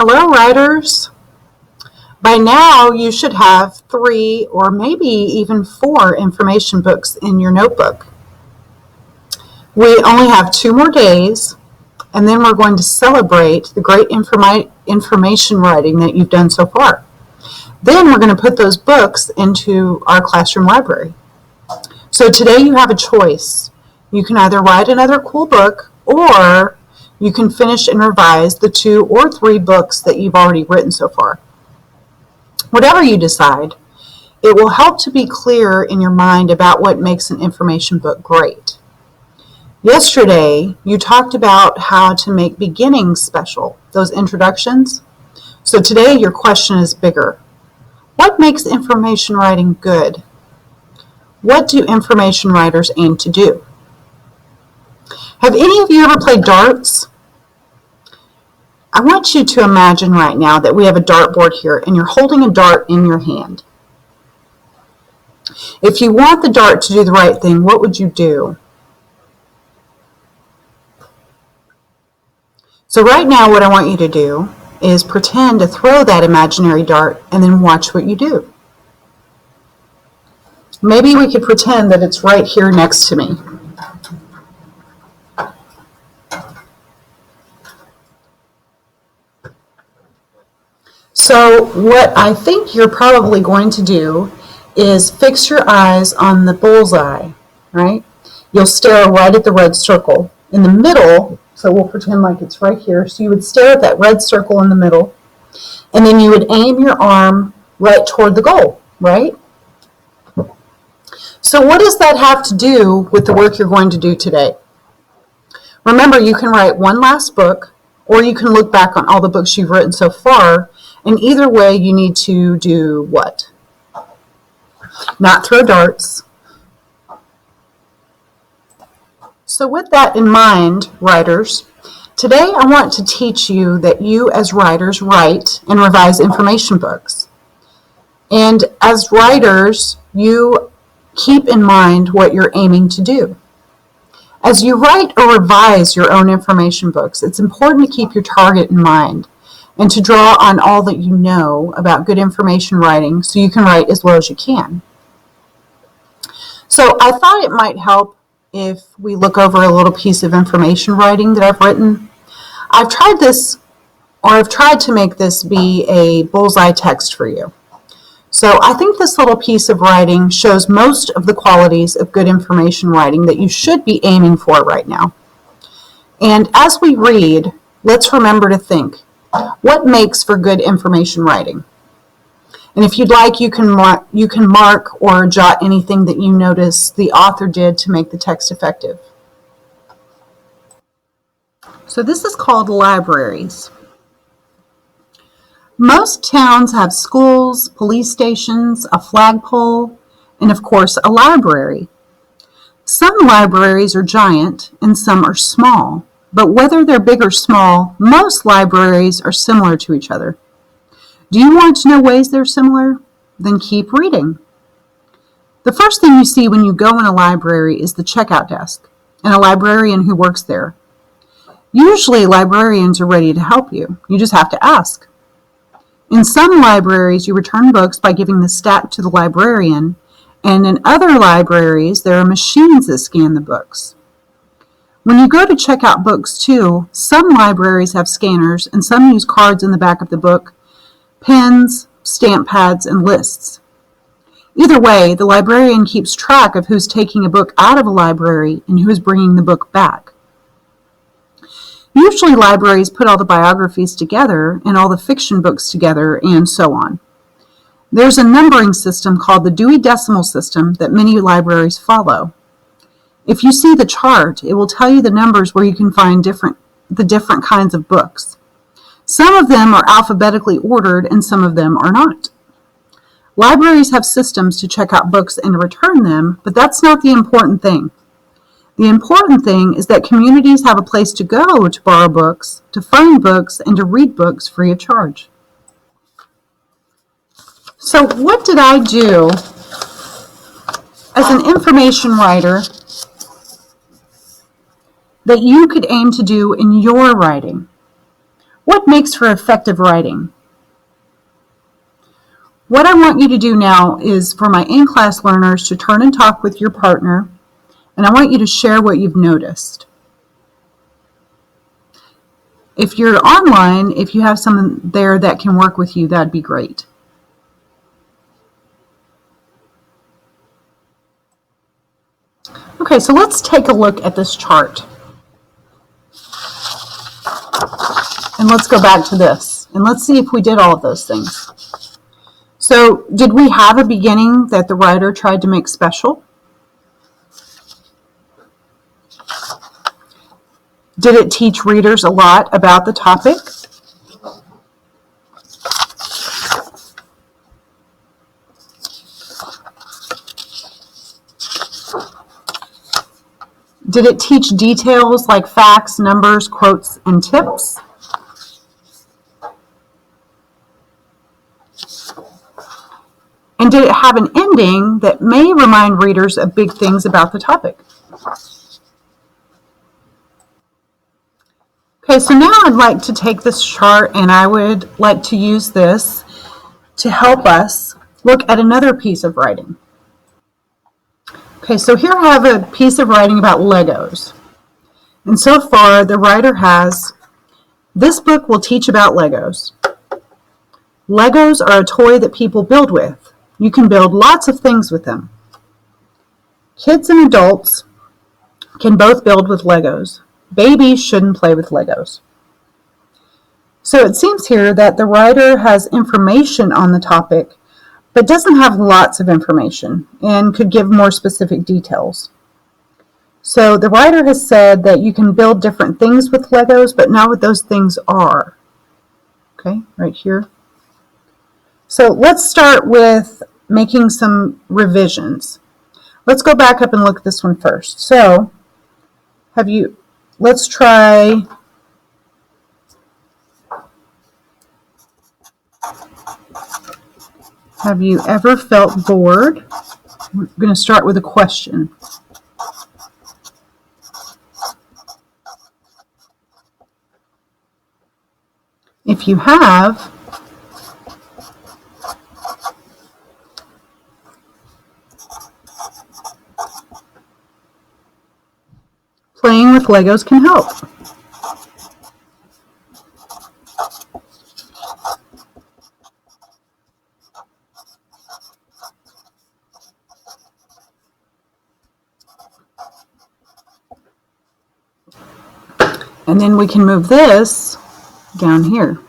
Hello, writers. By now, you should have 3 or maybe even 4 information books in your notebook. We only have 2 more days, and then we're going to celebrate the great information writing that you've done so far. Then we're going to put those books into our classroom library. So today you have a choice. You can either write another cool book, or you can finish and revise the 2 or 3 books that you've already written so far. Whatever you decide, it will help to be clear in your mind about what makes an information book great. Yesterday, you talked about how to make beginnings special, those introductions. So today your question is bigger. What makes information writing good? What do information writers aim to do? Have any of you ever played darts? I want you to imagine right now that we have a dartboard here and you're holding a dart in your hand. If you want the dart to do the right thing, what would you do? So right now what I want you to do is pretend to throw that imaginary dart and then watch what you do. Maybe we could pretend that it's right here next to me. So what I think you're probably going to do is fix your eyes on the bullseye, right? You'll stare right at the red circle in the middle, so we'll pretend like it's right here. So you would stare at that red circle in the middle, and then you would aim your arm right toward the goal, right? So what does that have to do with the work you're going to do today? Remember, you can write one last book, or you can look back on all the books you've written so far, and either way you need to do what? Not throw darts. So with that in mind, writers, today I want to teach you that you as writers write and revise information books. And as writers, you keep in mind what you're aiming to do. As you write or revise your own information books, it's important to keep your target in mind and to draw on all that you know about good information writing so you can write as well as you can. So I thought it might help if we look over a little piece of information writing that I've written. I've tried to make this be a bullseye text for you. So I think this little piece of writing shows most of the qualities of good information writing that you should be aiming for right now. And as we read, let's remember to think, what makes for good information writing? And if you'd like, you can mark or jot anything that you notice the author did to make the text effective. So this is called libraries. Most towns have schools, police stations, a flagpole, and of course a library. Some libraries are giant and some are small, but whether they're big or small, most libraries are similar to each other. Do you want to know ways they're similar? Then keep reading. The first thing you see when you go in a library is the checkout desk and a librarian who works there. Usually librarians are ready to help you. You just have to ask. In some libraries, you return books by giving the stack to the librarian, and in other libraries, there are machines that scan the books. When you go to check out books too, some libraries have scanners and some use cards in the back of the book, pens, stamp pads, and lists. Either way, the librarian keeps track of who's taking a book out of a library and who is bringing the book back. Usually libraries put all the biographies together and all the fiction books together and so on. There's a numbering system called the Dewey Decimal System that many libraries follow. If you see the chart, it will tell you the numbers where you can find the different kinds of books. Some of them are alphabetically ordered and some of them are not. Libraries have systems to check out books and to return them, but that's not the important thing. The important thing is that communities have a place to go to borrow books, to find books, and to read books free of charge. So what did I do as an information writer that you could aim to do in your writing? What makes for effective writing? What I want you to do now is for my in-class learners to turn and talk with your partner, and I want you to share what you've noticed. If you're online, if you have someone there that can work with you, that'd be great. Okay, so let's take a look at this chart. And let's go back to this. And let's see if we did all of those things. So, did we have a beginning that the writer tried to make special? Did it teach readers a lot about the topic? Did it teach details like facts, numbers, quotes, and tips? And did it have an ending that may remind readers of big things about the topic? Okay, so now I'd like to take this chart and I would like to use this to help us look at another piece of writing. Okay, so here I have a piece of writing about Legos. And so far, the writer has, this book will teach about Legos. Legos are a toy that people build with. You can build lots of things with them. Kids and adults can both build with Legos. Babies shouldn't play with Legos. So it seems here that the writer has information on the topic, but doesn't have lots of information and could give more specific details. So the writer has said that you can build different things with Legos, but not what those things are. Okay, right here. So let's start with making some revisions. Let's go back up and look at this one first. So let's try have you ever felt bored? We're going to start with a question. If you have, playing with Legos can help. And then we can move this down here.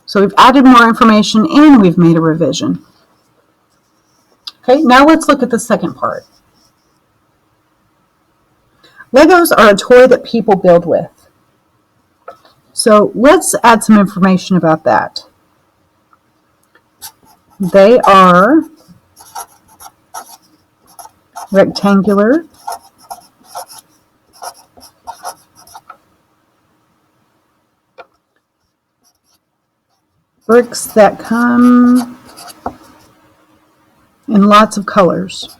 So we've added more information and we've made a revision. Okay, now let's look at the second part. Legos are a toy that people build with. So let's add some information about that. They are rectangular, bricks that come in lots of colors.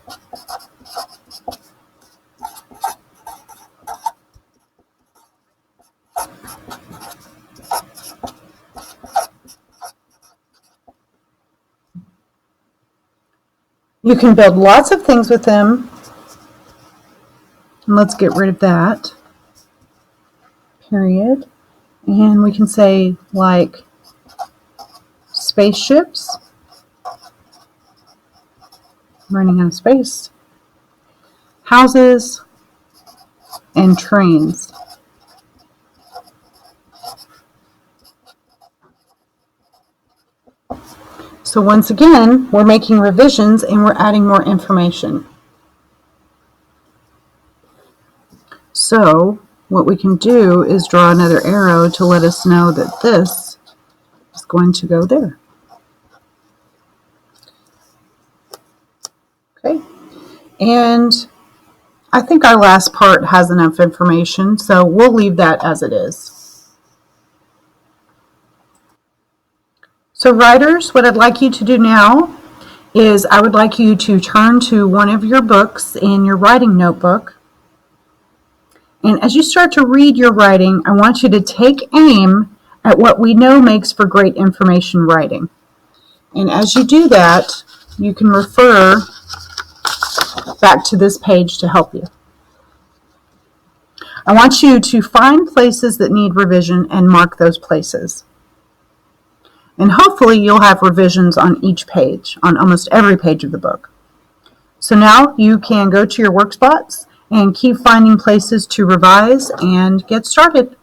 You can build lots of things with them. And let's get rid of that. Period. And we can say like spaceships. I'm running out of space. Houses and trains. So once again, we're making revisions and we're adding more information. So what we can do is draw another arrow to let us know that this is going to go there. Okay, and I think our last part has enough information, so we'll leave that as it is. So writers, what I'd like you to do now is I would like you to turn to one of your books in your writing notebook And as you start to read your writing, I want you to take aim at what we know makes for great information writing. And as you do that, you can refer back to this page to help you. I want you to find places that need revision and mark those places. And hopefully you'll have revisions on each page, on almost every page of the book. So now you can go to your work spots and keep finding places to revise and get started.